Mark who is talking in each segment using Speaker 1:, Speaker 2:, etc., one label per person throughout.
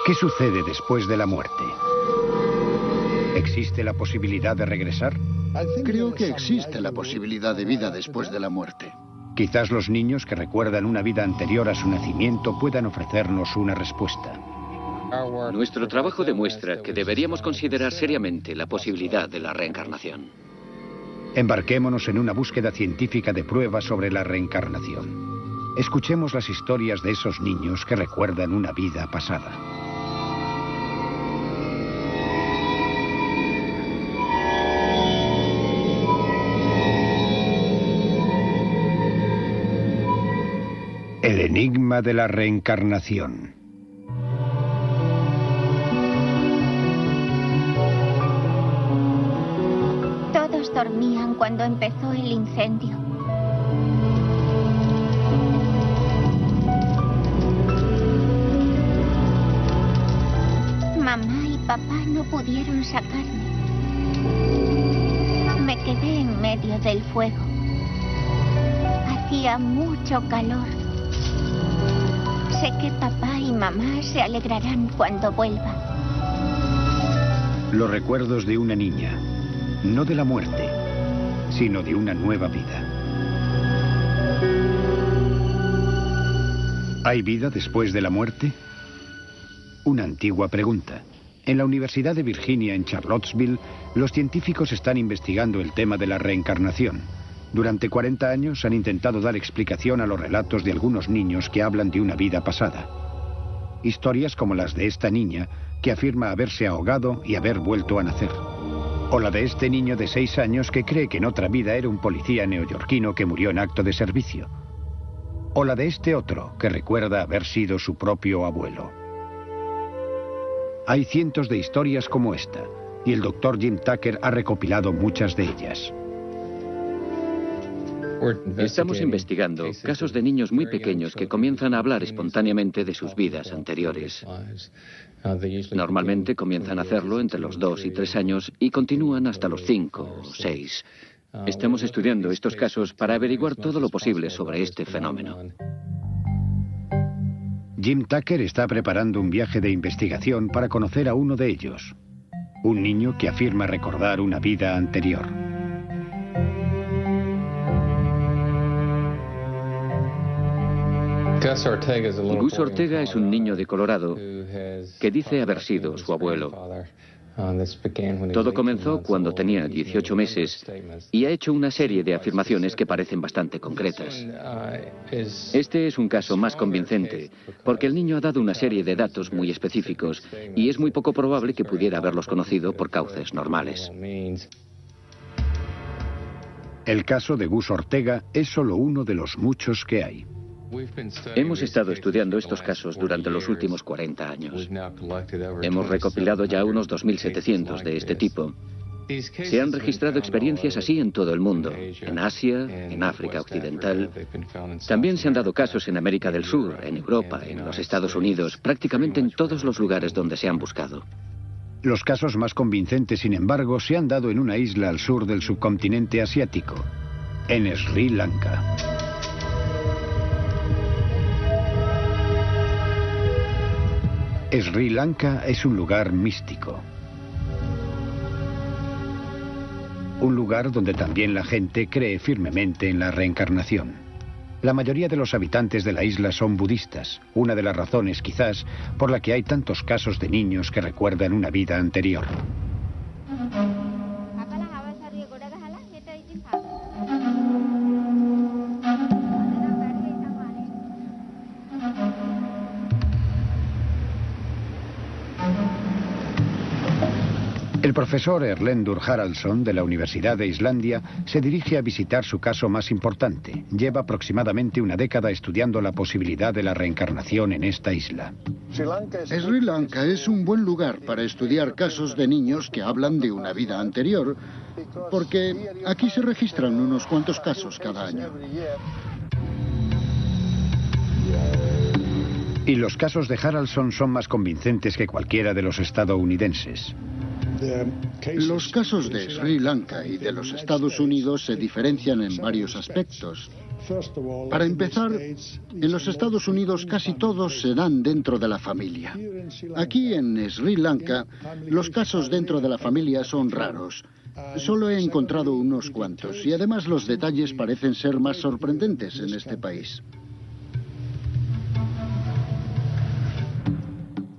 Speaker 1: ¿Qué sucede después de la muerte? ¿Existe la posibilidad de regresar?
Speaker 2: Creo que existe la posibilidad de vida después de la muerte.
Speaker 1: Quizás los niños que recuerdan una vida anterior a su nacimiento puedan ofrecernos una respuesta.
Speaker 3: Nuestro trabajo demuestra que deberíamos considerar seriamente la posibilidad de la reencarnación.
Speaker 1: Embarquémonos en una búsqueda científica de pruebas sobre la reencarnación. Escuchemos las historias de esos niños que recuerdan una vida pasada. El enigma de la reencarnación.
Speaker 4: Todos dormían cuando empezó el incendio. Mamá y papá no pudieron sacarme. Me quedé en medio del fuego. Hacía mucho calor. Sé que papá y mamá se alegrarán cuando vuelva.
Speaker 1: Los recuerdos de una niña, no de la muerte, sino de una nueva vida. ¿Hay vida después de la muerte? Una antigua pregunta. En la Universidad de Virginia, en Charlottesville, los científicos están investigando el tema de la reencarnación. Durante 40 años han intentado dar explicación a los relatos de algunos niños que hablan de una vida pasada. Historias como las de esta niña, que afirma haberse ahogado y haber vuelto a nacer. O la de este niño de 6 años que cree que en otra vida era un policía neoyorquino que murió en acto de servicio. O la de este otro, que recuerda haber sido su propio abuelo. Hay cientos de historias como esta, y el Dr. Jim Tucker ha recopilado muchas de ellas.
Speaker 3: Estamos investigando casos de niños muy pequeños que comienzan a hablar espontáneamente de sus vidas anteriores. Normalmente comienzan a hacerlo entre los 2 y 3 años y continúan hasta los 5 o 6. Estamos estudiando estos casos para averiguar todo lo posible sobre este fenómeno.
Speaker 1: Jim Tucker está preparando un viaje de investigación para conocer a uno de ellos. Un niño que afirma recordar una vida anterior.
Speaker 3: Gus Ortega es un niño de Colorado que dice haber sido su abuelo. Todo comenzó cuando tenía 18 meses y ha hecho una serie de afirmaciones que parecen bastante concretas. Este es un caso más convincente porque el niño ha dado una serie de datos muy específicos y es muy poco probable que pudiera haberlos conocido por cauces normales.
Speaker 1: El caso de Gus Ortega es solo uno de los muchos que hay.
Speaker 3: Hemos estado estudiando estos casos durante los últimos 40 años. Hemos recopilado ya unos 2.700 de este tipo. Se han registrado experiencias así en todo el mundo, en Asia, en África Occidental. También se han dado casos en América del Sur, en Europa, en los Estados Unidos, prácticamente en todos los lugares donde se han buscado.
Speaker 1: Los casos más convincentes, sin embargo, se han dado en una isla al sur del subcontinente asiático, en Sri Lanka. Sri Lanka es un lugar místico. Un lugar donde también la gente cree firmemente en la reencarnación. La mayoría de los habitantes de la isla son budistas, una de las razones quizás por la que hay tantos casos de niños que recuerdan una vida anterior. El profesor Erlendur Haraldsson de la Universidad de Islandia se dirige a visitar su caso más importante. Lleva aproximadamente una década estudiando la posibilidad de la reencarnación en esta isla.
Speaker 2: Sri Lanka es un buen lugar para estudiar casos de niños que hablan de una vida anterior, porque aquí se registran unos cuantos casos cada año.
Speaker 1: Y los casos de Haraldsson son más convincentes que cualquiera de los estadounidenses.
Speaker 2: Los casos de Sri Lanka y de los Estados Unidos se diferencian en varios aspectos. Para empezar, en los Estados Unidos casi todos se dan dentro de la familia. Aquí en Sri Lanka, los casos dentro de la familia son raros. Solo he encontrado unos cuantos y además los detalles parecen ser más sorprendentes en este país.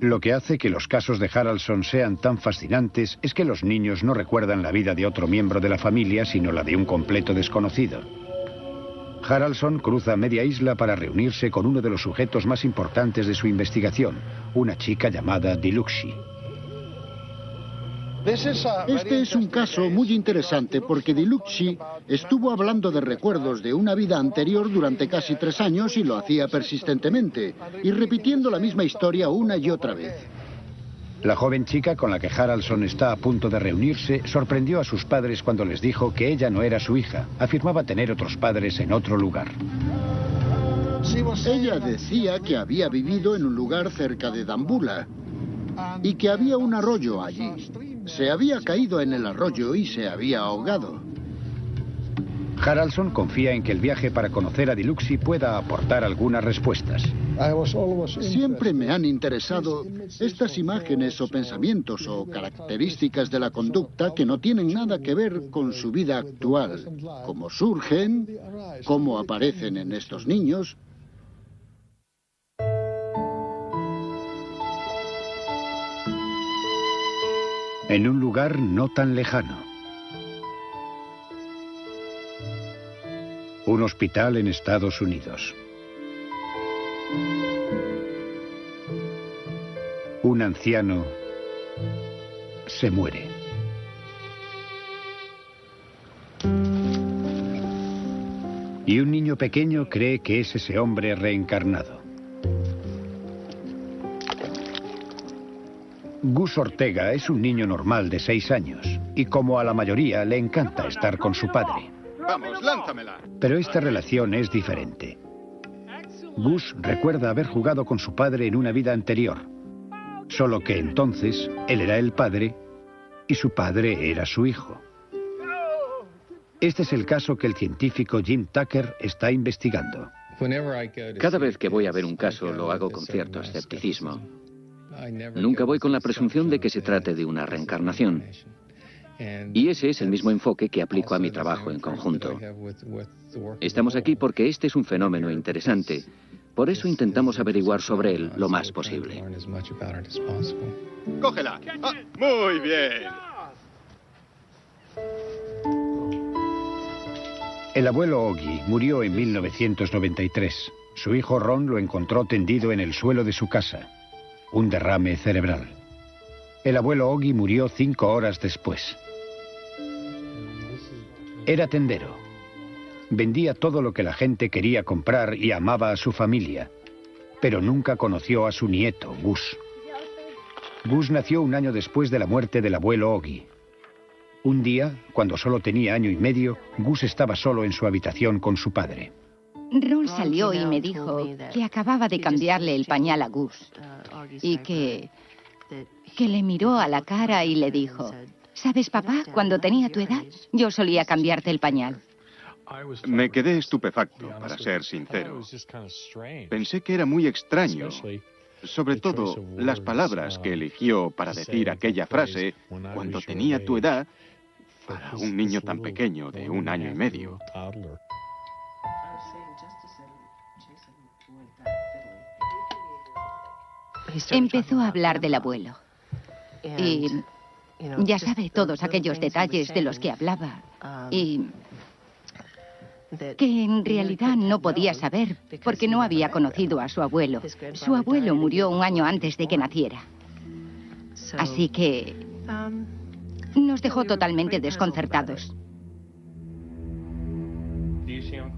Speaker 1: Lo que hace que los casos de Haraldson sean tan fascinantes es que los niños no recuerdan la vida de otro miembro de la familia, sino la de un completo desconocido. Haraldson cruza media isla para reunirse con uno de los sujetos más importantes de su investigación, una chica llamada Diluxi.
Speaker 2: Este es un caso muy interesante porque Diluxi estuvo hablando de recuerdos de una vida anterior durante casi 3 años y lo hacía persistentemente, y repitiendo la misma historia una y otra vez.
Speaker 1: La joven chica con la que Haraldson está a punto de reunirse sorprendió a sus padres cuando les dijo que ella no era su hija. Afirmaba tener otros padres en otro lugar.
Speaker 2: Ella decía que había vivido en un lugar cerca de Dambulla y que había un arroyo allí. Se había caído en el arroyo y se había ahogado.
Speaker 1: Haraldson confía en que el viaje para conocer a Diluxi pueda aportar algunas respuestas.
Speaker 2: Siempre me han interesado estas imágenes o pensamientos o características de la conducta que no tienen nada que ver con su vida actual. Cómo surgen, cómo aparecen en estos niños.
Speaker 1: En un lugar no tan lejano. Un hospital en Estados Unidos. Un anciano se muere. Y un niño pequeño cree que es ese hombre reencarnado. Gus Ortega es un niño normal de 6 años y como a la mayoría le encanta estar con su padre.
Speaker 5: Vamos, lánzamela.
Speaker 1: Pero esta relación es diferente. Gus recuerda haber jugado con su padre en una vida anterior, solo que entonces él era el padre y su padre era su hijo. Este es el caso que el científico Jim Tucker está investigando.
Speaker 3: Cada vez que voy a ver un caso lo hago con cierto escepticismo. Nunca voy con la presunción de que se trate de una reencarnación. Y ese es el mismo enfoque que aplico a mi trabajo en conjunto. Estamos aquí porque este es un fenómeno interesante. Por eso intentamos averiguar sobre él lo más posible.
Speaker 5: ¡Cógela! Ah, muy bien.
Speaker 1: El abuelo Ogi murió en 1993. Su hijo Ron lo encontró tendido en el suelo de su casa. Un derrame cerebral. El abuelo Ogi murió 5 horas después. Era tendero. Vendía todo lo que la gente quería comprar y amaba a su familia. Pero nunca conoció a su nieto, Gus. Gus nació un año después de la muerte del abuelo Ogi. Un día, cuando solo tenía 1 año y medio, Gus estaba solo en su habitación con su padre.
Speaker 6: Ron salió y me dijo que acababa de cambiarle el pañal a Gus y que le miró a la cara y le dijo: ¿sabes, papá? Cuando tenía tu edad, yo solía cambiarte el pañal.
Speaker 5: Me quedé estupefacto, para ser sincero. Pensé que era muy extraño, sobre todo las palabras que eligió para decir aquella frase, cuando tenía tu edad, para un niño tan pequeño de 1 año y medio.
Speaker 6: Empezó a hablar del abuelo. Y ya sabe todos aquellos detalles de los que hablaba. Y que en realidad no podía saber porque no había conocido a su abuelo. Su abuelo murió 1 año antes de que naciera. Así que nos dejó totalmente desconcertados.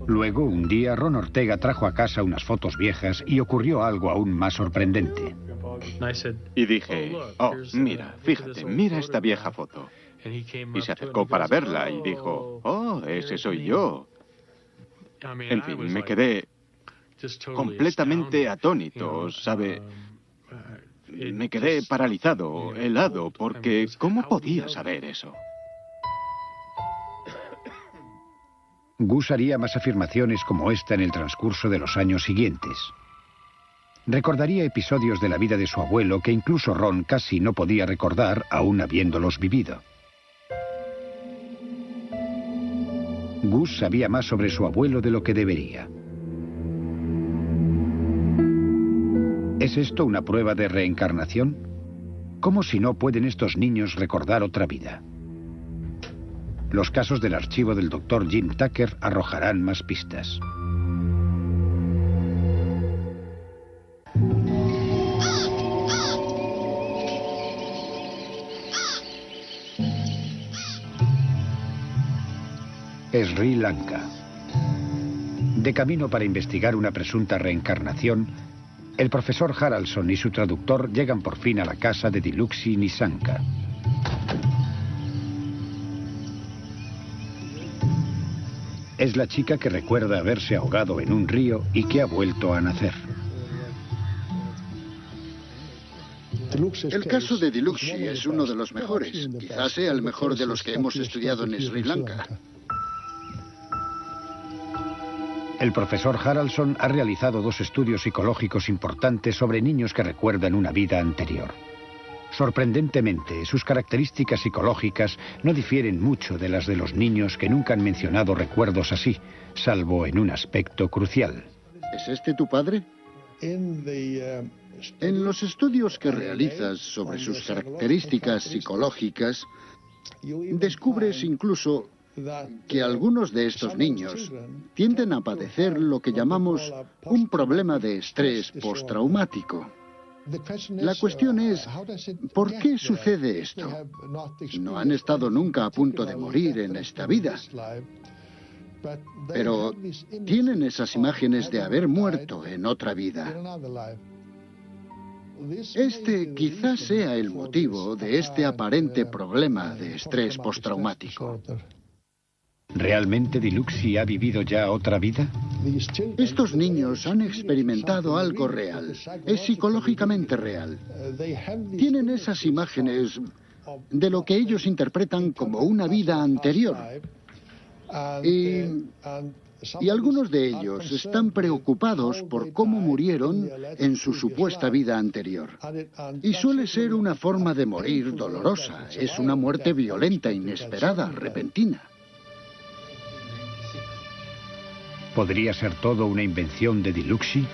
Speaker 1: Luego, un día, Ron Ortega trajo a casa unas fotos viejas y ocurrió algo aún más sorprendente.
Speaker 5: Y dije, oh, mira, fíjate, mira esta vieja foto. Y se acercó para verla y dijo, oh, ese soy yo. En fin, me quedé completamente atónito, ¿sabe? Me quedé paralizado, helado, porque ¿cómo podía saber eso?
Speaker 1: Gus haría más afirmaciones como esta en el transcurso de los años siguientes. Recordaría episodios de la vida de su abuelo que incluso Ron casi no podía recordar aún habiéndolos vivido. Gus sabía más sobre su abuelo de lo que debería. ¿Es esto una prueba de reencarnación? ¿Cómo si no pueden estos niños recordar otra vida? Los casos del archivo del Dr. Jim Tucker arrojarán más pistas. Sri Lanka. De camino para investigar una presunta reencarnación, el profesor Haraldson y su traductor llegan por fin a la casa de Diluksy Nissanka. Es la chica que recuerda haberse ahogado en un río y que ha vuelto a nacer.
Speaker 2: El caso de Diluksy es uno de los mejores. Quizás sea el mejor de los que hemos estudiado en Sri Lanka.
Speaker 1: El profesor Haraldson ha realizado 2 estudios psicológicos importantes sobre niños que recuerdan una vida anterior. Sorprendentemente, sus características psicológicas no difieren mucho de las de los niños que nunca han mencionado recuerdos así, salvo en un aspecto crucial.
Speaker 2: ¿Es este tu padre? En los estudios que realizas sobre sus características psicológicas, descubres incluso que algunos de estos niños tienden a padecer lo que llamamos un problema de estrés postraumático. La cuestión es, ¿por qué sucede esto? No han estado nunca a punto de morir en esta vida, pero tienen esas imágenes de haber muerto en otra vida. Este quizás sea el motivo de este aparente problema de estrés postraumático.
Speaker 1: ¿Realmente Diluksy ha vivido ya otra vida?
Speaker 2: Estos niños han experimentado algo real. Es psicológicamente real. Tienen esas imágenes de lo que ellos interpretan como una vida anterior. Y algunos de ellos están preocupados por cómo murieron en su supuesta vida anterior. Y suele ser una forma de morir dolorosa. Es una muerte violenta, inesperada, repentina.
Speaker 1: ¿Podría ser todo una invención de Diluksy?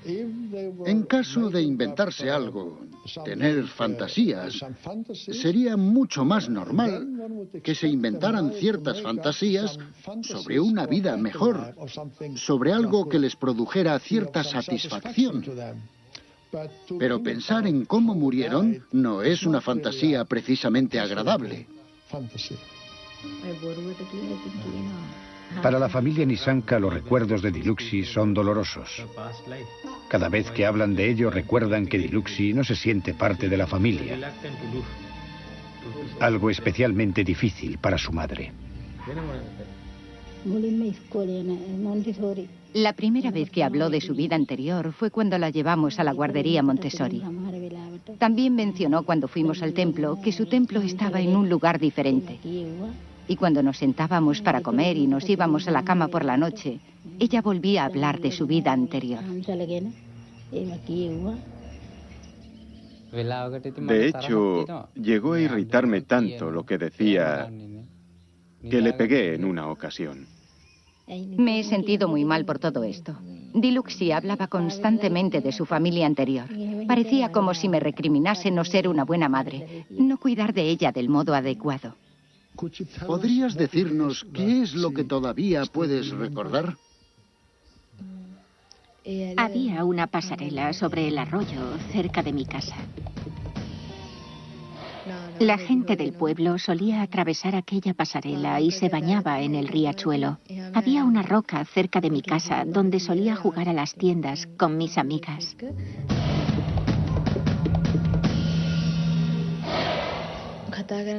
Speaker 2: En caso de inventarse algo, tener fantasías, sería mucho más normal que se inventaran ciertas fantasías sobre una vida mejor, sobre algo que les produjera cierta satisfacción. Pero pensar en cómo murieron no es una fantasía precisamente agradable.
Speaker 1: Para la familia Nissanka, los recuerdos de Diluksy son dolorosos. Cada vez que hablan de ello, recuerdan que Diluksy no se siente parte de la familia. Algo especialmente difícil para su madre.
Speaker 6: La primera vez que habló de su vida anterior fue cuando la llevamos a la guardería Montessori. También mencionó cuando fuimos al templo que su templo estaba en un lugar diferente. Y cuando nos sentábamos para comer y nos íbamos a la cama por la noche, ella volvía a hablar de su vida anterior.
Speaker 5: De hecho, llegó a irritarme tanto lo que decía que le pegué en una ocasión.
Speaker 6: Me he sentido muy mal por todo esto. Diluksy hablaba constantemente de su familia anterior. Parecía como si me recriminase no ser una buena madre, no cuidar de ella del modo adecuado.
Speaker 2: ¿Podrías decirnos qué es lo que todavía puedes recordar?
Speaker 7: Había una pasarela sobre el arroyo cerca de mi casa. La gente del pueblo solía atravesar aquella pasarela y se bañaba en el riachuelo. Había una roca cerca de mi casa donde solía jugar a las tiendas con mis amigas.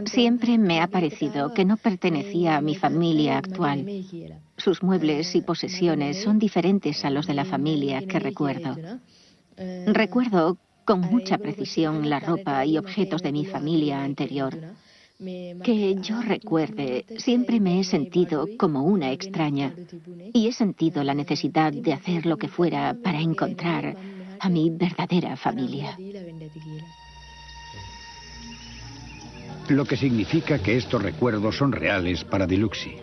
Speaker 7: Siempre me ha parecido que no pertenecía a mi familia actual. Sus muebles y posesiones son diferentes a los de la familia que recuerdo. Recuerdo con mucha precisión la ropa y objetos de mi familia anterior, Que yo recuerde, siempre me he sentido como una extraña y he sentido la necesidad de hacer lo que fuera para encontrar a mi verdadera familia.
Speaker 1: Lo que significa que estos recuerdos son reales para Diluxi.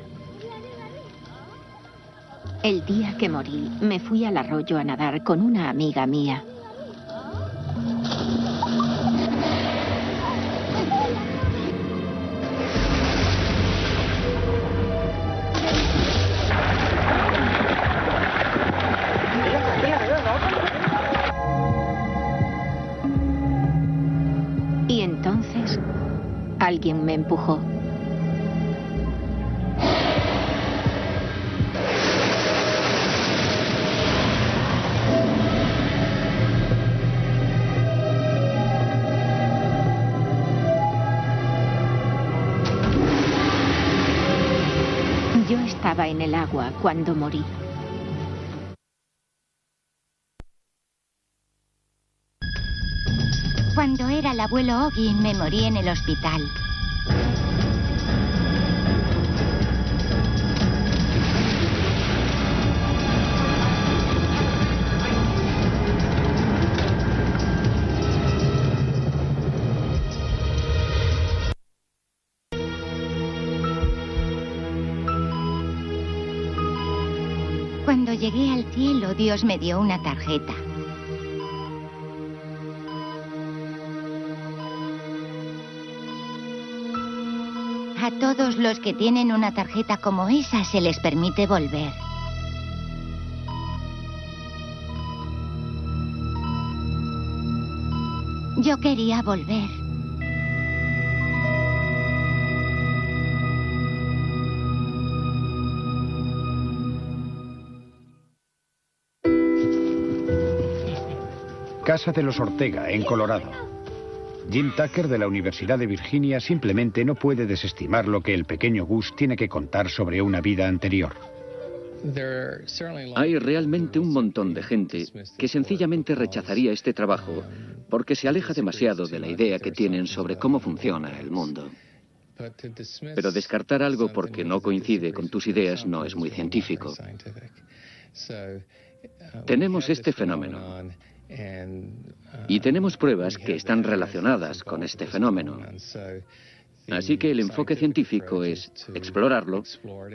Speaker 7: El día que morí, me fui al arroyo a nadar con una amiga mía. Y entonces, alguien me empujó. Yo estaba en el agua cuando morí.
Speaker 4: Cuando era el abuelo Ogi, me morí en el hospital. Cuando llegué al cielo, Dios me dio una tarjeta. A todos los que tienen una tarjeta como esa se les permite volver. Yo quería volver.
Speaker 1: Casa de los Ortega, en Colorado. Jim Tucker, de la Universidad de Virginia, simplemente no puede desestimar lo que el pequeño Gus tiene que contar sobre una vida anterior.
Speaker 3: Hay realmente un montón de gente que sencillamente rechazaría este trabajo porque se aleja demasiado de la idea que tienen sobre cómo funciona el mundo. Pero descartar algo porque no coincide con tus ideas no es muy científico. Tenemos este fenómeno. Y tenemos pruebas que están relacionadas con este fenómeno. Así que el enfoque científico es explorarlo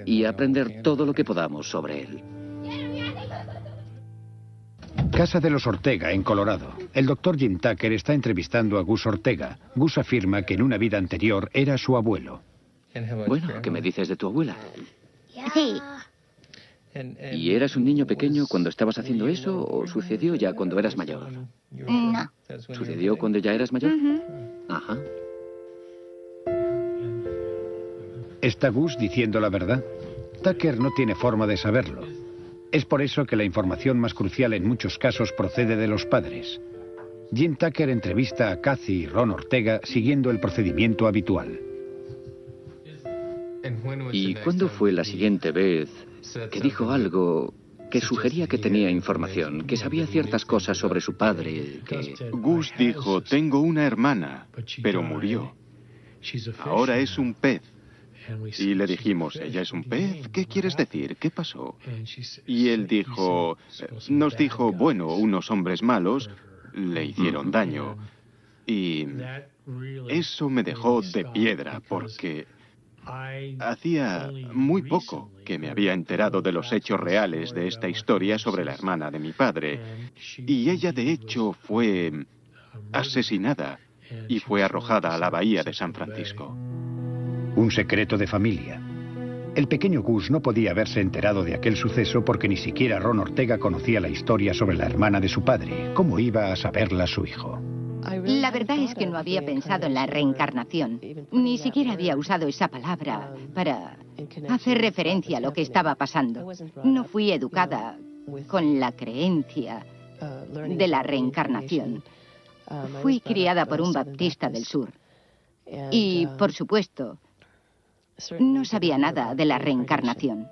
Speaker 3: y aprender todo lo que podamos sobre él.
Speaker 1: Casa de los Ortega, en Colorado. El doctor Jim Tucker está entrevistando a Gus Ortega. Gus afirma que en una vida anterior era su abuelo.
Speaker 3: Bueno, ¿qué me dices de tu abuela?
Speaker 4: Sí.
Speaker 3: ¿Y eras un niño pequeño cuando estabas haciendo eso o sucedió ya cuando eras mayor?
Speaker 4: No.
Speaker 3: ¿Sucedió cuando ya eras mayor? Ajá.
Speaker 1: ¿Está Gus diciendo la verdad? Tucker no tiene forma de saberlo. Es por eso que la información más crucial en muchos casos procede de los padres. Jim Tucker entrevista a Kathy y Ron Ortega siguiendo el procedimiento habitual.
Speaker 3: ¿Y cuándo fue la siguiente vez que dijo algo que sugería que tenía información, que sabía ciertas cosas sobre su padre, que...
Speaker 5: Gus dijo, tengo una hermana, pero murió. Ahora es un pez. Y le dijimos, ¿ella es un pez? ¿Qué quieres decir? ¿Qué pasó? Y él dijo, nos dijo, bueno, unos hombres malos le hicieron daño. Y eso me dejó de piedra, porque hacía muy poco que me había enterado de los hechos reales de esta historia sobre la hermana de mi padre. Y ella, de hecho, fue asesinada y fue arrojada a la bahía de San Francisco.
Speaker 1: Un secreto de familia. El pequeño Gus no podía haberse enterado de aquel suceso porque ni siquiera Ron Ortega conocía la historia sobre la hermana de su padre. ¿Cómo iba a saberla su hijo?
Speaker 6: La verdad es que no había pensado en la reencarnación. Ni siquiera había usado esa palabra para hacer referencia a lo que estaba pasando. No fui educada con la creencia de la reencarnación. Fui criada por un baptista del sur. Y, por supuesto, no sabía nada de la reencarnación.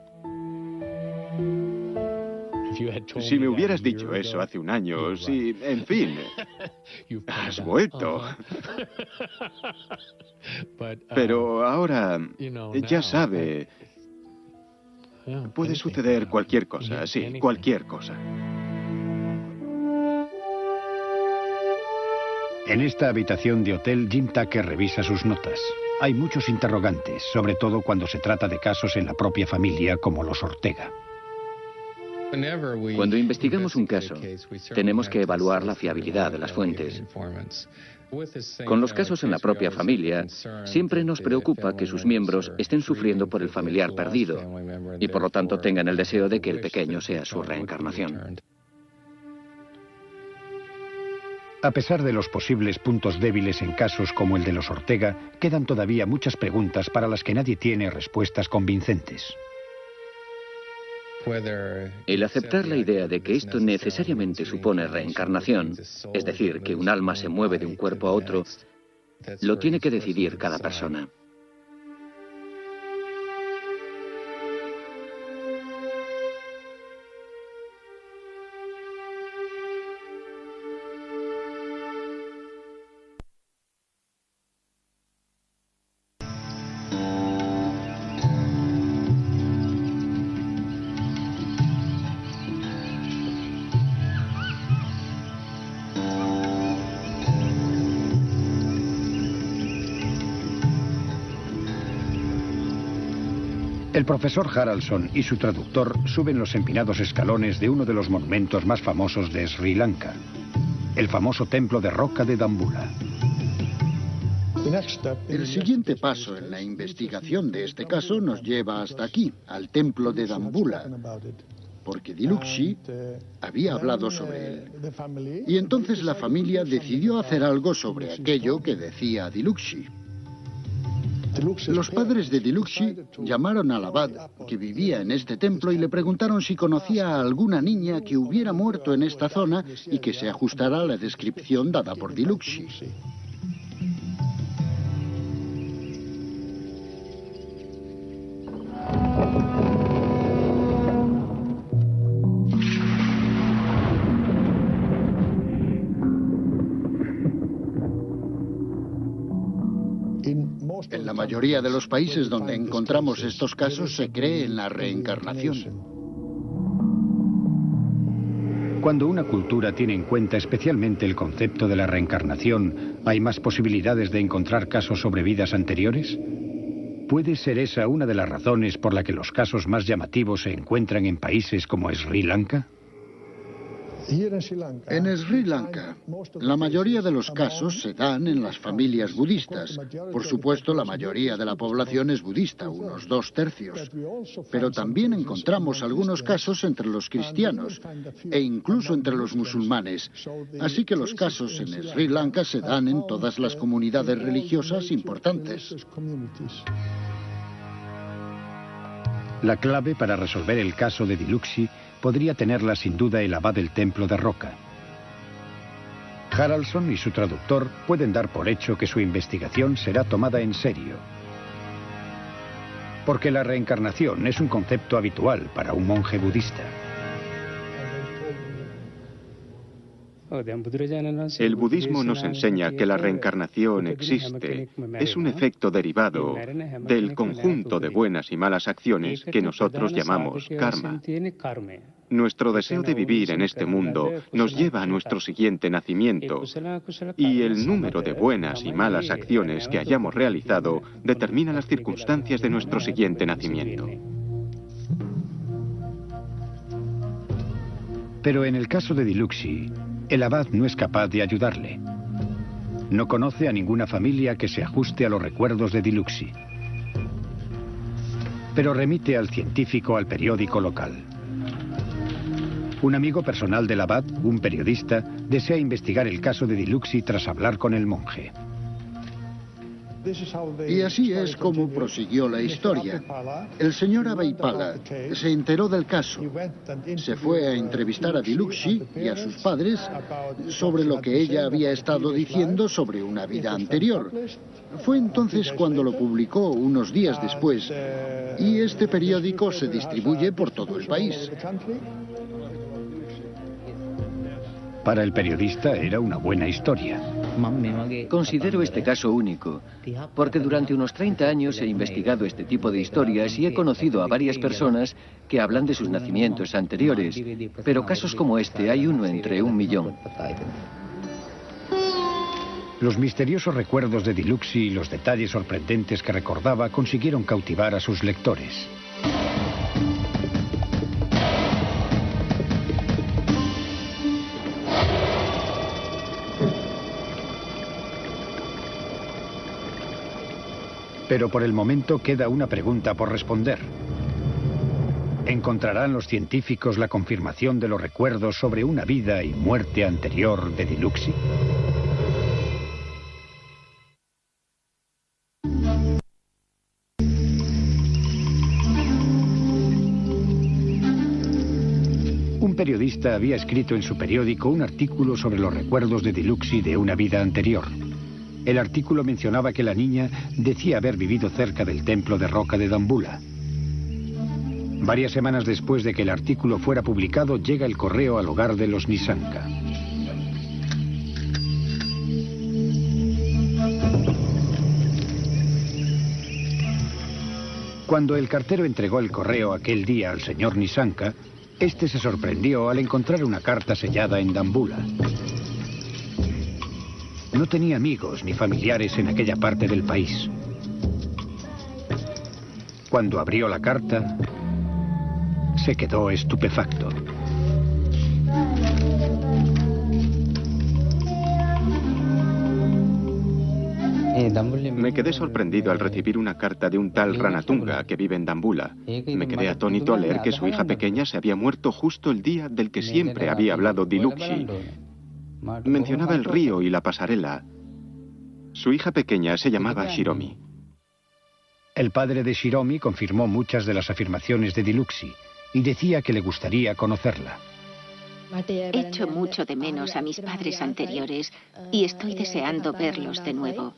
Speaker 5: Si me hubieras dicho eso hace un año, si, en fin, has vuelto. Pero ahora, ya sabe, puede suceder cualquier cosa, sí, cualquier cosa.
Speaker 1: En esta habitación de hotel, Jim Tucker revisa sus notas. Hay muchos interrogantes, sobre todo cuando se trata de casos en la propia familia, como los Ortega.
Speaker 3: Cuando investigamos un caso, tenemos que evaluar la fiabilidad de las fuentes. Con los casos en la propia familia, siempre nos preocupa que sus miembros estén sufriendo por el familiar perdido y por lo tanto tengan el deseo de que el pequeño sea su reencarnación.
Speaker 1: A pesar de los posibles puntos débiles en casos como el de los Ortega, quedan todavía muchas preguntas para las que nadie tiene respuestas convincentes.
Speaker 3: El aceptar la idea de que esto necesariamente supone reencarnación, es decir, que un alma se mueve de un cuerpo a otro, lo tiene que decidir cada persona.
Speaker 1: El profesor Haraldson y su traductor suben los empinados escalones de uno de los monumentos más famosos de Sri Lanka, el famoso templo de roca de Dambulla.
Speaker 2: El siguiente paso en la investigación de este caso nos lleva hasta aquí, al templo de Dambulla, porque Dilukshy había hablado sobre él. Y entonces la familia decidió hacer algo sobre aquello que decía Dilukshy. Los padres de Dilukshy llamaron al abad que vivía en este templo y le preguntaron si conocía a alguna niña que hubiera muerto en esta zona y que se ajustara a la descripción dada por Dilukshy. En la mayoría de los países donde encontramos estos casos se cree en la reencarnación.
Speaker 1: Cuando una cultura tiene en cuenta especialmente el concepto de la reencarnación, ¿hay más posibilidades de encontrar casos sobre vidas anteriores? ¿Puede ser esa una de las razones por la que los casos más llamativos se encuentran en países como Sri Lanka?
Speaker 2: En Sri Lanka, la mayoría de los casos se dan en las familias budistas. Por supuesto, la mayoría de la población es budista, unos 2/3. Pero también encontramos algunos casos entre los cristianos e incluso entre los musulmanes. Así que los casos en Sri Lanka se dan en todas las comunidades religiosas importantes.
Speaker 1: La clave para resolver el caso de Dilukshy podría tenerla sin duda el abad del templo de roca. Haraldson y su traductor pueden dar por hecho que su investigación será tomada en serio. Porque la reencarnación es un concepto habitual para un monje budista.
Speaker 5: El budismo nos enseña que la reencarnación existe. Es un efecto derivado del conjunto de buenas y malas acciones que nosotros llamamos karma. Nuestro deseo de vivir en este mundo nos lleva a nuestro siguiente nacimiento y el número de buenas y malas acciones que hayamos realizado determina las circunstancias de nuestro siguiente nacimiento.
Speaker 1: Pero en el caso de Dilukshy, el abad no es capaz de ayudarle. No conoce a ninguna familia que se ajuste a los recuerdos de Dilukshy. Pero remite al científico al periódico local. Un amigo personal del abad, un periodista, desea investigar el caso de Dilukshy tras hablar con el monje.
Speaker 2: Y así es como prosiguió la historia. El señor Abhaipala se enteró del caso. Se fue a entrevistar a Dilukshy y a sus padres sobre lo que ella había estado diciendo sobre una vida anterior. Fue entonces cuando lo publicó unos días después, y este periódico se distribuye por todo el país.
Speaker 1: Para el periodista era una buena historia.
Speaker 8: Considero este caso único, porque durante unos 30 años he investigado este tipo de historias y he conocido a varias personas que hablan de sus nacimientos anteriores, pero casos como este hay uno entre 1.000.000.
Speaker 1: Los misteriosos recuerdos de Dilucsi y los detalles sorprendentes que recordaba consiguieron cautivar a sus lectores. Pero por el momento queda una pregunta por responder. ¿Encontrarán los científicos la confirmación de los recuerdos sobre una vida y muerte anterior de Dilucsi? Un periodista había escrito en su periódico un artículo sobre los recuerdos de Dilucsi de una vida anterior. El artículo mencionaba que la niña decía haber vivido cerca del templo de roca de Dambulla. Varias semanas después de que el artículo fuera publicado, llega el correo al hogar de los Nisanka. Cuando el cartero entregó el correo aquel día al señor Nisanka, este se sorprendió al encontrar una carta sellada en Dambulla. No tenía amigos ni familiares en aquella parte del país. Cuando abrió la carta, se quedó estupefacto.
Speaker 5: Me quedé sorprendido al recibir una carta de un tal Ranatunga que vive en Dambulla. Me quedé atónito al leer que su hija pequeña se había muerto justo el día del que siempre había hablado Dilucsi. Mencionaba el río y la pasarela. Su hija pequeña se llamaba Shiromi.
Speaker 1: El padre de Shiromi confirmó muchas de las afirmaciones de Dilucsi y decía que le gustaría conocerla.
Speaker 7: Echo mucho de menos a mis padres anteriores y estoy deseando verlos de nuevo.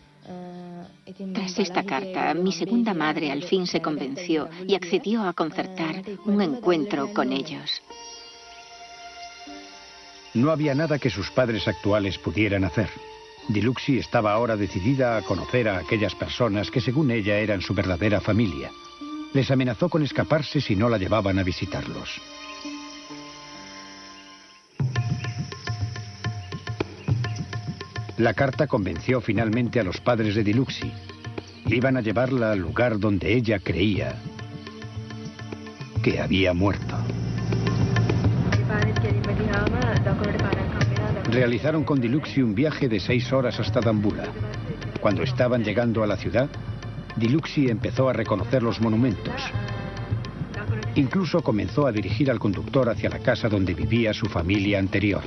Speaker 7: Tras esta carta, mi segunda madre al fin se convenció y accedió a concertar un encuentro con ellos.
Speaker 1: No había nada que sus padres actuales pudieran hacer. Dilucsi estaba ahora decidida a conocer a aquellas personas que según ella eran su verdadera familia. Les amenazó con escaparse si no la llevaban a visitarlos. La carta convenció finalmente a los padres de Dilucsi. Iban a llevarla al lugar donde ella creía que había muerto. Realizaron con Dilucsi un viaje de 6 horas hasta Dambulla. Cuando estaban llegando a la ciudad, Dilucsi empezó a reconocer los monumentos. Incluso comenzó a dirigir al conductor hacia la casa donde vivía su familia anterior.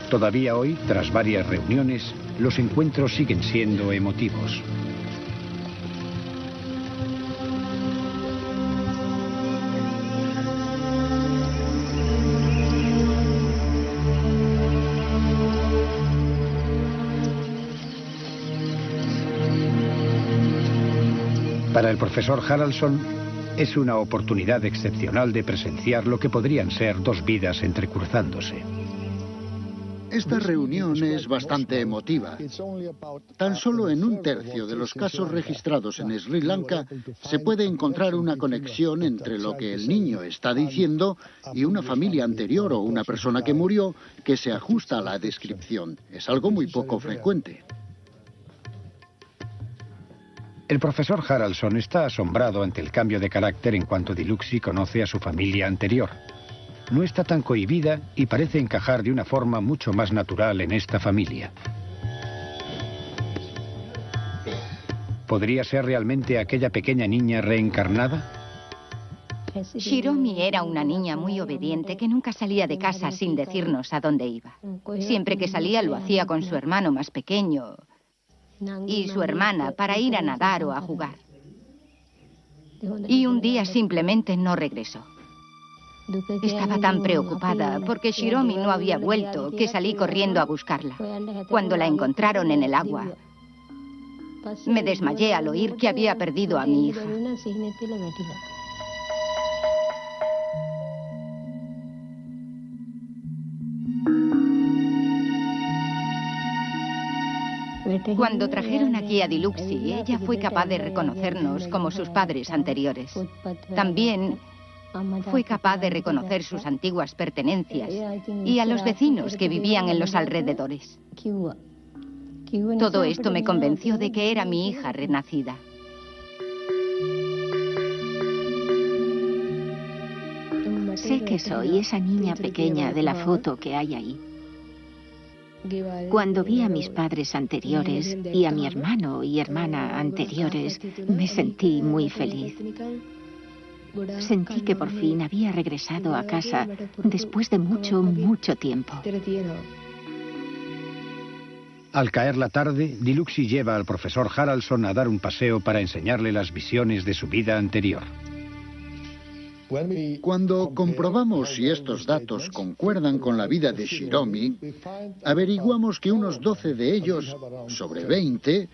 Speaker 1: Todavía hoy, tras varias reuniones, los encuentros siguen siendo emotivos. Para el profesor Haraldson, es una oportunidad excepcional de presenciar lo que podrían ser dos vidas entrecruzándose.
Speaker 2: Esta reunión es bastante emotiva. Tan solo en 1/3 de los casos registrados en Sri Lanka se puede encontrar una conexión entre lo que el niño está diciendo y una familia anterior o una persona que murió que se ajusta a la descripción. Es algo muy poco frecuente.
Speaker 1: El profesor Haraldson está asombrado ante el cambio de carácter en cuanto Dilucsi conoce a su familia anterior. No está tan cohibida y parece encajar de una forma mucho más natural en esta familia. ¿Podría ser realmente aquella pequeña niña reencarnada?
Speaker 6: Shiromi era una niña muy obediente que nunca salía de casa sin decirnos a dónde iba. Siempre que salía lo hacía con su hermano más pequeño y su hermana para ir a nadar o a jugar. Y un día simplemente no regresó. Estaba tan preocupada porque Shiromi no había vuelto que salí corriendo a buscarla. Cuando la encontraron en el agua, Me desmayé al oír que había perdido a mi hija. Cuando trajeron aquí a Diluxi, ella fue capaz de reconocernos como sus padres anteriores. También fue capaz de reconocer sus antiguas pertenencias y a los vecinos que vivían en los alrededores. Todo esto me convenció de que era mi hija renacida.
Speaker 7: Sé que soy esa niña pequeña de la foto que hay ahí. Cuando vi a mis padres anteriores y a mi hermano y hermana anteriores, me sentí muy feliz. Sentí que por fin había regresado a casa después de mucho, mucho tiempo.
Speaker 1: Al caer la tarde, Diluxi lleva al profesor Haraldson a dar un paseo para enseñarle las visiones de su vida anterior.
Speaker 2: Cuando comprobamos si estos datos concuerdan con la vida de Shiromi, averiguamos que unos 12 de ellos, sobre 20,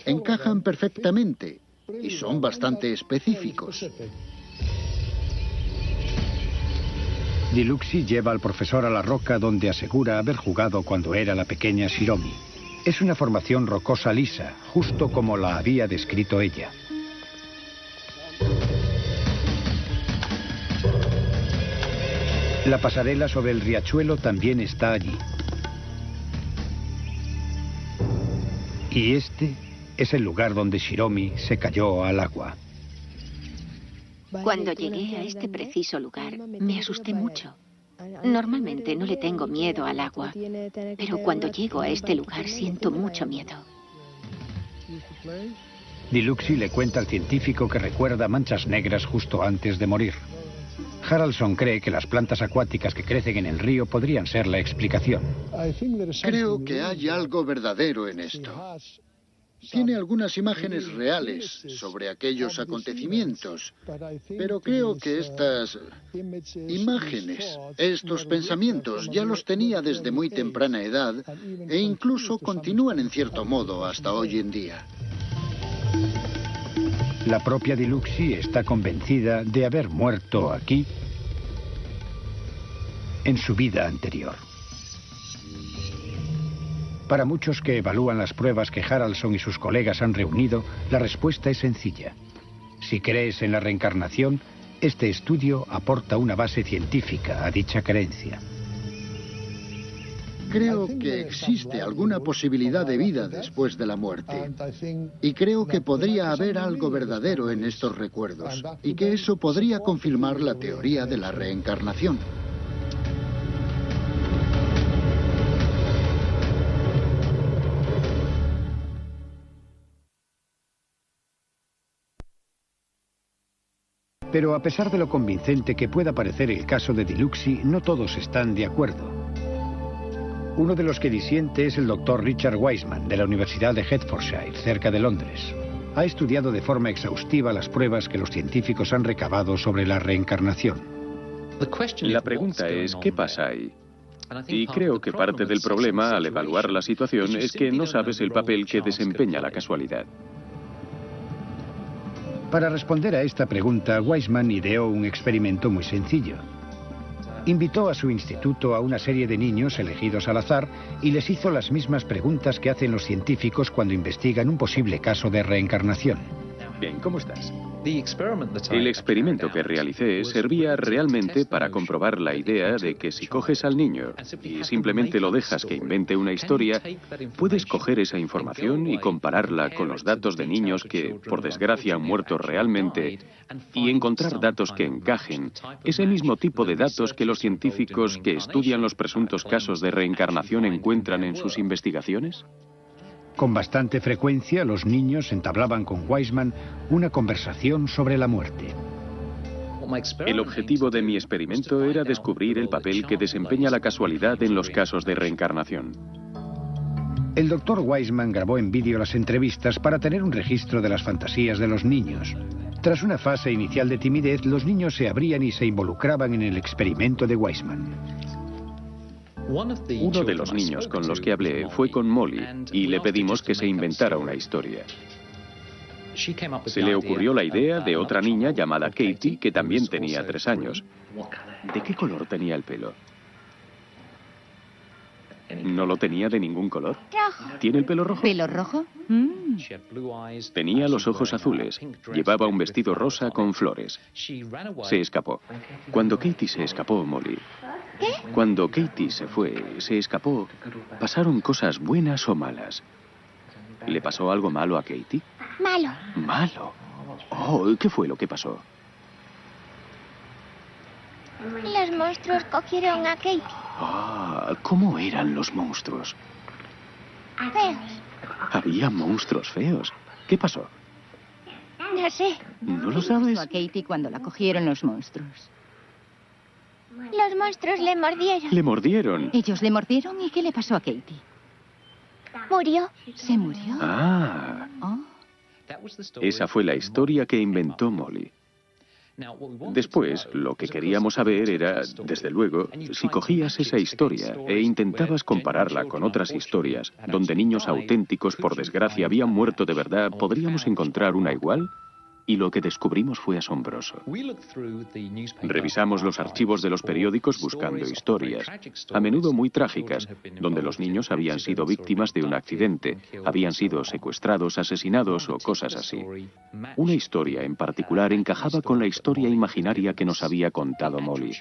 Speaker 2: encajan perfectamente y son bastante específicos.
Speaker 1: Diluxi lleva al profesor a la roca donde asegura haber jugado cuando era la pequeña Shiromi. Es una formación rocosa lisa, justo como la había descrito ella. La pasarela sobre el riachuelo también está allí. Y este es el lugar donde Shiromi se cayó al agua.
Speaker 7: Cuando llegué a este preciso lugar, me asusté mucho. Normalmente no le tengo miedo al agua, pero cuando llego a este lugar siento mucho miedo.
Speaker 1: Diluxi le cuenta al científico que recuerda manchas negras justo antes de morir. Haraldson cree que las plantas acuáticas que crecen en el río podrían ser la explicación.
Speaker 2: Creo que hay algo verdadero en esto. Tiene algunas imágenes reales sobre aquellos acontecimientos, pero creo que estas imágenes, estos pensamientos, ya los tenía desde muy temprana edad e incluso continúan en cierto modo hasta hoy en día.
Speaker 1: La propia Diluxi está convencida de haber muerto aquí en su vida anterior. Para muchos que evalúan las pruebas que Haraldson y sus colegas han reunido, la respuesta es sencilla. Si crees en la reencarnación, este estudio aporta una base científica a dicha creencia.
Speaker 2: Creo que existe alguna posibilidad de vida después de la muerte. Y creo que podría haber algo verdadero en estos recuerdos, y que eso podría confirmar la teoría de la reencarnación.
Speaker 1: Pero a pesar de lo convincente que pueda parecer el caso de Diluxi, no todos están de acuerdo. Uno de los que disiente es el doctor Richard Wiseman, de la Universidad de Hertfordshire, cerca de Londres. Ha estudiado de forma exhaustiva las pruebas que los científicos han recabado sobre la reencarnación.
Speaker 9: La pregunta es, ¿qué pasa ahí? Y creo que parte del problema al evaluar la situación es que no sabes el papel que desempeña la casualidad.
Speaker 1: Para responder a esta pregunta, Wiseman ideó un experimento muy sencillo. Invitó a su instituto a una serie de niños elegidos al azar y les hizo las mismas preguntas que hacen los científicos cuando investigan un posible caso de reencarnación.
Speaker 9: Bien, ¿cómo estás? El experimento que realicé servía realmente para comprobar la idea de que si coges al niño y simplemente lo dejas que invente una historia, puedes coger esa información y compararla con los datos de niños que, por desgracia, han muerto realmente y encontrar datos que encajen, ese mismo tipo de datos que los científicos que estudian los presuntos casos de reencarnación encuentran en sus investigaciones.
Speaker 1: Con bastante frecuencia, los niños entablaban con Wiseman una conversación sobre la muerte.
Speaker 9: El objetivo de mi experimento era descubrir el papel que desempeña la casualidad en los casos de reencarnación.
Speaker 1: El doctor Wiseman grabó en vídeo las entrevistas para tener un registro de las fantasías de los niños. Tras una fase inicial de timidez, los niños se abrían y se involucraban en el experimento de Wiseman.
Speaker 9: Uno de los niños con los que hablé fue con Molly y le pedimos que se inventara una historia. Se le ocurrió la idea de otra niña llamada Katie, que también tenía 3 años. ¿De qué color tenía el pelo? ¿No lo tenía de ningún color?
Speaker 4: Rojo.
Speaker 9: ¿Tiene el pelo rojo?
Speaker 6: ¿Pelo rojo?
Speaker 9: Tenía los ojos azules. Llevaba un vestido rosa con flores. Se escapó. Cuando Katie se escapó, Molly.
Speaker 4: ¿Qué?
Speaker 9: Cuando Katie se fue, se escapó, pasaron cosas buenas o malas. ¿Le pasó algo malo a Katie?
Speaker 4: Malo.
Speaker 9: ¿Malo? Oh, ¿qué fue lo que pasó?
Speaker 4: Los monstruos cogieron a Katie.
Speaker 9: Ah, ¿cómo eran los monstruos?
Speaker 4: Feos.
Speaker 9: Había monstruos feos. ¿Qué pasó?
Speaker 4: No sé.
Speaker 9: ¿No lo sabes?
Speaker 6: A Katie cuando la cogieron los monstruos.
Speaker 4: Los monstruos le mordieron.
Speaker 9: Le mordieron.
Speaker 6: ¿Ellos le mordieron? ¿Y qué le pasó a Katie?
Speaker 4: Murió.
Speaker 6: ¿Se murió?
Speaker 9: Ah,
Speaker 6: Oh.
Speaker 9: esa fue la historia que inventó Molly. Después, lo que queríamos saber era, desde luego, si cogías esa historia e intentabas compararla con otras historias, donde niños auténticos, por desgracia, habían muerto de verdad, ¿podríamos encontrar una igual? Y lo que descubrimos fue asombroso. Revisamos los archivos de los periódicos buscando historias, a menudo muy trágicas, donde los niños habían sido víctimas de un accidente, habían sido secuestrados, asesinados o cosas así. Una historia en particular encajaba con la historia imaginaria que nos había contado Molly.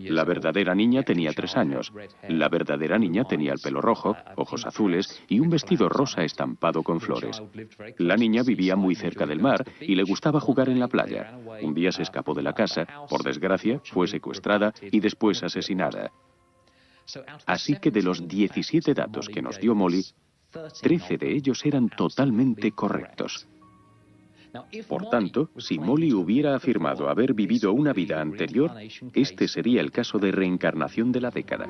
Speaker 9: La verdadera niña tenía 3 años. La verdadera niña tenía el pelo rojo, ojos azules y un vestido rosa estampado con flores. La niña vivía muy cerca del mar y le gustaba jugar en la playa. Un día se escapó de la casa, por desgracia, fue secuestrada y después asesinada. Así que de los 17 datos que nos dio Molly, 13 de ellos eran totalmente correctos. Por tanto, si Molly hubiera afirmado haber vivido una vida anterior, este sería el caso de reencarnación de la década.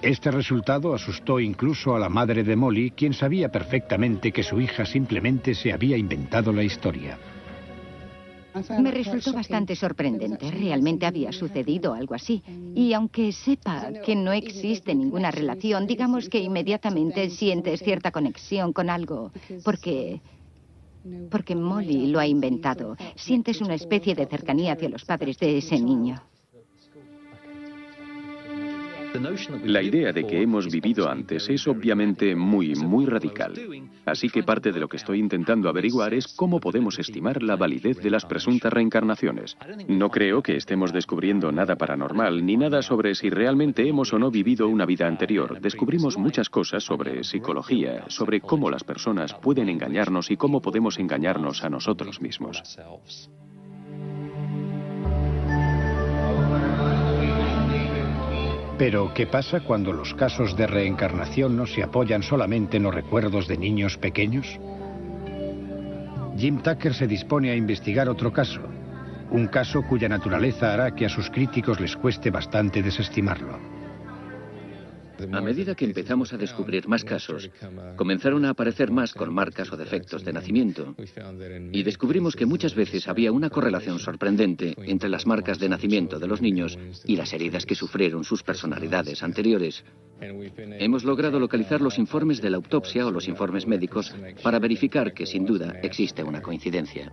Speaker 1: Este resultado asustó incluso a la madre de Molly, quien sabía perfectamente que su hija simplemente se había inventado la historia.
Speaker 6: Me resultó bastante sorprendente. Realmente había sucedido algo así. Y aunque sepa que no existe ninguna relación, digamos que inmediatamente sientes cierta conexión con algo. Porque Molly lo ha inventado. Sientes una especie de cercanía hacia los padres de ese niño.
Speaker 9: La idea de que hemos vivido antes es obviamente muy radical. Así que parte de lo que estoy intentando averiguar es cómo podemos estimar la validez de las presuntas reencarnaciones. No creo que estemos descubriendo nada paranormal, ni nada sobre si realmente hemos o no vivido una vida anterior. Descubrimos muchas cosas sobre psicología, sobre cómo las personas pueden engañarnos y cómo podemos engañarnos a nosotros mismos.
Speaker 1: Pero, ¿qué pasa cuando los casos de reencarnación no se apoyan solamente en los recuerdos de niños pequeños? Jim Tucker se dispone a investigar otro caso. Un caso cuya naturaleza hará que a sus críticos les cueste bastante desestimarlo.
Speaker 8: A medida que empezamos a descubrir más casos, comenzaron a aparecer más con marcas o defectos de nacimiento. Y descubrimos que muchas veces había una correlación sorprendente entre las marcas de nacimiento de los niños y las heridas que sufrieron sus personalidades anteriores. Hemos logrado localizar los informes de la autopsia o los informes médicos para verificar que, sin duda, existe una coincidencia.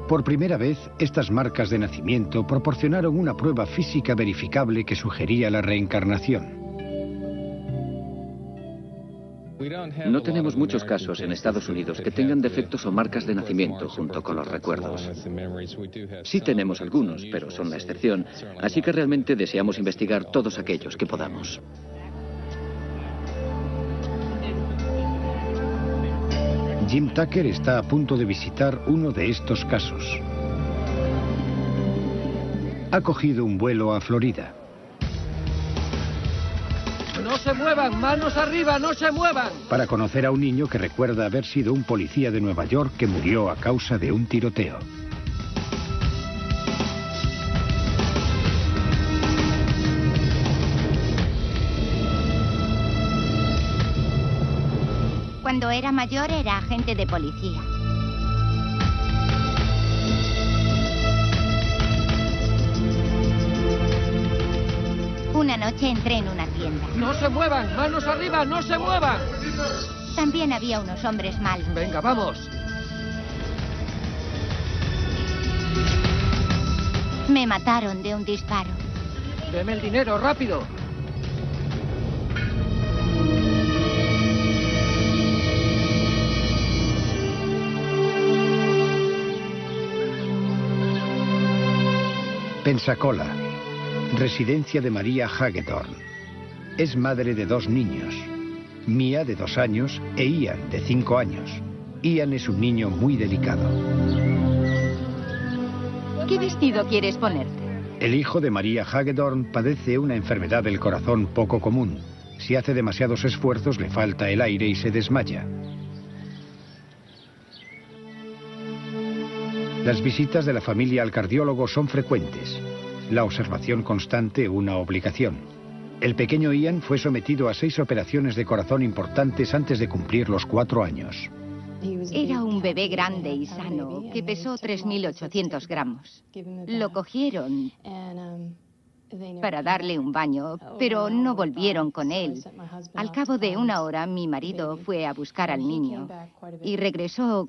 Speaker 1: Por primera vez, estas marcas de nacimiento proporcionaron una prueba física verificable que sugería la reencarnación.
Speaker 8: No tenemos muchos casos en Estados Unidos que tengan defectos o marcas de nacimiento junto con los recuerdos. Sí tenemos algunos, pero son la excepción, así que realmente deseamos investigar todos aquellos que podamos.
Speaker 1: Jim Tucker está a punto de visitar uno de estos casos. Ha cogido un vuelo a Florida.
Speaker 10: ¡No se muevan! ¡Manos arriba! ¡No se muevan!
Speaker 1: Para conocer a un niño que recuerda haber sido un policía de Nueva York que murió a causa de un tiroteo.
Speaker 4: Cuando era mayor era agente de policía. Una noche entré en una tienda.
Speaker 10: ¡No se muevan! ¡Manos arriba! ¡No se muevan!
Speaker 4: También había unos hombres malos.
Speaker 10: Venga, vamos.
Speaker 4: Me mataron de un disparo.
Speaker 10: Deme el dinero, rápido.
Speaker 1: Pensacola, residencia de María Hagedorn. Es madre de 2 niños, Mia, de 2 años, e Ian, de 5 años. Ian es un niño muy delicado.
Speaker 6: ¿Qué vestido quieres ponerte?
Speaker 1: El hijo de María Hagedorn padece una enfermedad del corazón poco común. Si hace demasiados esfuerzos, le falta el aire y se desmaya. Las visitas de la familia al cardiólogo son frecuentes. La observación constante, una obligación. El pequeño Ian fue sometido a 6 operaciones de corazón importantes antes de cumplir los 4 años.
Speaker 6: Era un bebé grande y sano que pesó 3.800 gramos. Lo cogieron para darle un baño, pero no volvieron con él. Al cabo de 1 hora, mi marido fue a buscar al niño y regresó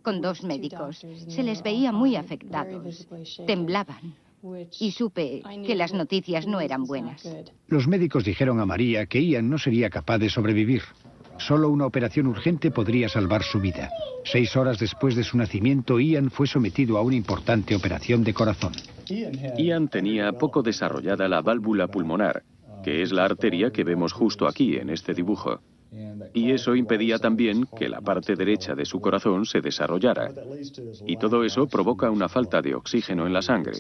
Speaker 6: con 2 médicos. Se les veía muy afectados, temblaban y supe que las noticias no eran buenas.
Speaker 1: Los médicos dijeron a María que Ian no sería capaz de sobrevivir. Solo una operación urgente podría salvar su vida. 6 horas después de su nacimiento, Ian fue sometido a una importante operación de corazón.
Speaker 9: Ian tenía poco desarrollada la válvula pulmonar, que es la arteria que vemos justo aquí en este dibujo. Y eso impedía también que la parte derecha de su corazón se desarrollara. Y todo eso provoca una falta de oxígeno en la sangre.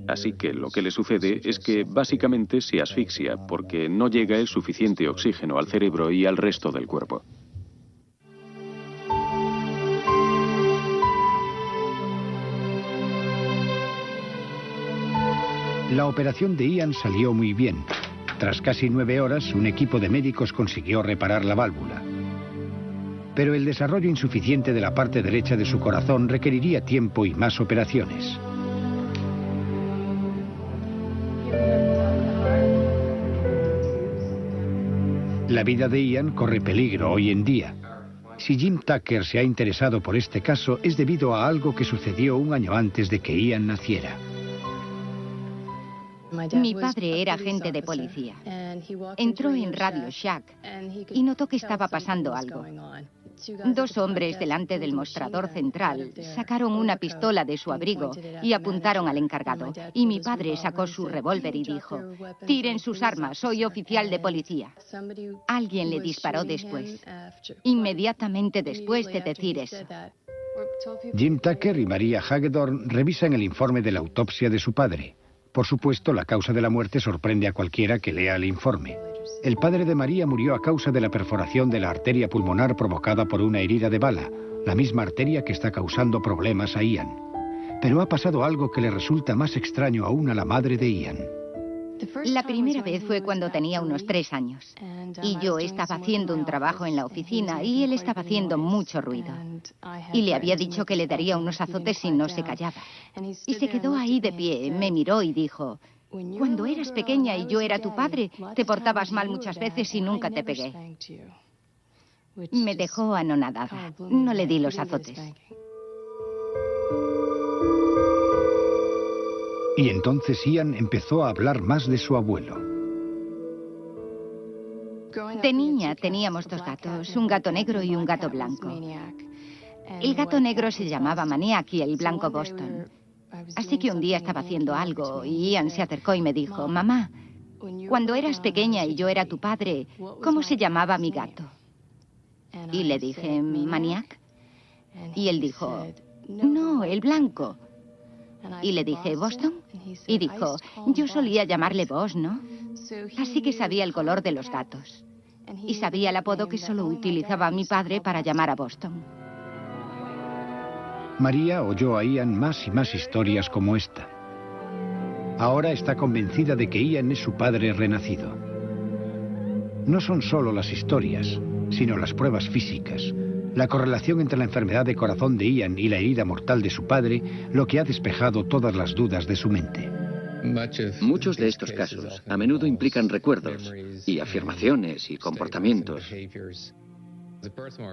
Speaker 9: Así que lo que le sucede es que básicamente se asfixia porque no llega el suficiente oxígeno al cerebro y al resto del cuerpo.
Speaker 1: La operación de Ian salió muy bien. Tras casi 9 horas, un equipo de médicos consiguió reparar la válvula. Pero el desarrollo insuficiente de la parte derecha de su corazón requeriría tiempo y más operaciones. La vida de Ian corre peligro hoy en día. Si Jim Tucker se ha interesado por este caso, es debido a algo que sucedió 1 año antes de que Ian naciera.
Speaker 6: Mi padre era agente de policía. Entró en Radio Shack y notó que estaba pasando algo. 2 hombres delante del mostrador central sacaron una pistola de su abrigo y apuntaron al encargado. Y mi padre sacó su revólver y dijo: «Tiren sus armas, soy oficial de policía». Alguien le disparó después, inmediatamente después de decir eso.
Speaker 1: Jim Tucker y María Hagedorn revisan el informe de la autopsia de su padre. Por supuesto, la causa de la muerte sorprende a cualquiera que lea el informe. El padre de María murió a causa de la perforación de la arteria pulmonar provocada por una herida de bala, la misma arteria que está causando problemas a Ian. Pero ha pasado algo que le resulta más extraño aún a la madre de Ian.
Speaker 6: La primera vez fue cuando tenía unos 3 años. Y yo estaba haciendo un trabajo en la oficina y él estaba haciendo mucho ruido. Y le había dicho que le daría unos azotes si no se callaba. Y se quedó ahí de pie, me miró y dijo: «Cuando eras pequeña y yo era tu padre, te portabas mal muchas veces y nunca te pegué». Me dejó anonadada. No le di los azotes.
Speaker 1: Y entonces Ian empezó a hablar más de su abuelo.
Speaker 6: De niña teníamos 2 gatos, un gato negro y un gato blanco. El gato negro se llamaba Maniac y el blanco Boston. Así que un día estaba haciendo algo y Ian se acercó y me dijo: «Mamá, cuando eras pequeña y yo era tu padre, ¿cómo se llamaba mi gato?» Y le dije: «Maniac». Y él dijo: «No, el blanco». Y le dije: «¿Boston?» Y dijo: «Yo solía llamarle Boss, ¿no?». Así que sabía el color de los gatos. Y sabía el apodo que solo utilizaba mi padre para llamar a Boston.
Speaker 1: María oyó a Ian más y más historias como esta. Ahora está convencida de que Ian es su padre renacido. No son solo las historias, sino las pruebas físicas. La correlación entre la enfermedad de corazón de Ian y la herida mortal de su padre, lo que ha despejado todas las dudas de su mente.
Speaker 3: Muchos de estos casos a menudo implican recuerdos y afirmaciones y comportamientos.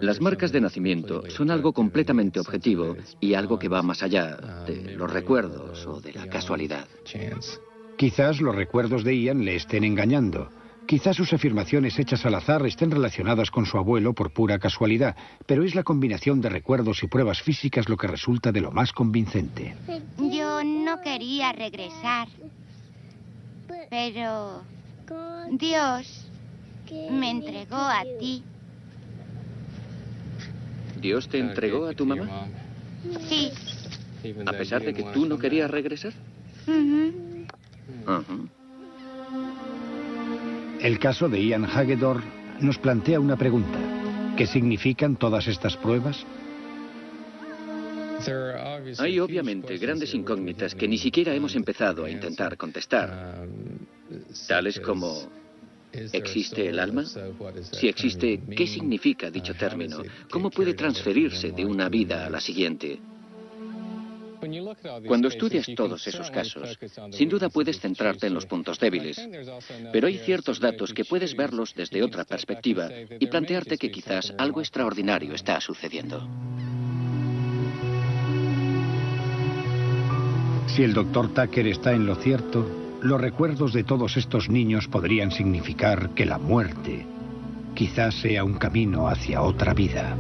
Speaker 3: Las marcas de nacimiento son algo completamente objetivo y algo que va más allá de los recuerdos o de la casualidad.
Speaker 1: Quizás los recuerdos de Ian le estén engañando. Quizás sus afirmaciones hechas al azar estén relacionadas con su abuelo por pura casualidad, pero es la combinación de recuerdos y pruebas físicas lo que resulta de lo más convincente.
Speaker 4: Yo no quería regresar, pero Dios me entregó a ti.
Speaker 3: ¿Dios te entregó a tu mamá?
Speaker 4: Sí.
Speaker 3: ¿A pesar de que tú no querías regresar?
Speaker 1: El caso de Ian Hagedorn nos plantea una pregunta. ¿Qué significan todas estas pruebas?
Speaker 3: Hay obviamente grandes incógnitas que ni siquiera hemos empezado a intentar contestar, tales como ¿existe el alma? Si existe, ¿qué significa dicho término? ¿Cómo puede transferirse de una vida a la siguiente? Cuando estudias todos esos casos, sin duda puedes centrarte en los puntos débiles, pero hay ciertos datos que puedes verlos desde otra perspectiva y plantearte que quizás algo extraordinario está sucediendo.
Speaker 1: Si el Dr. Tucker está en lo cierto, los recuerdos de todos estos niños podrían significar que la muerte quizás sea un camino hacia otra vida.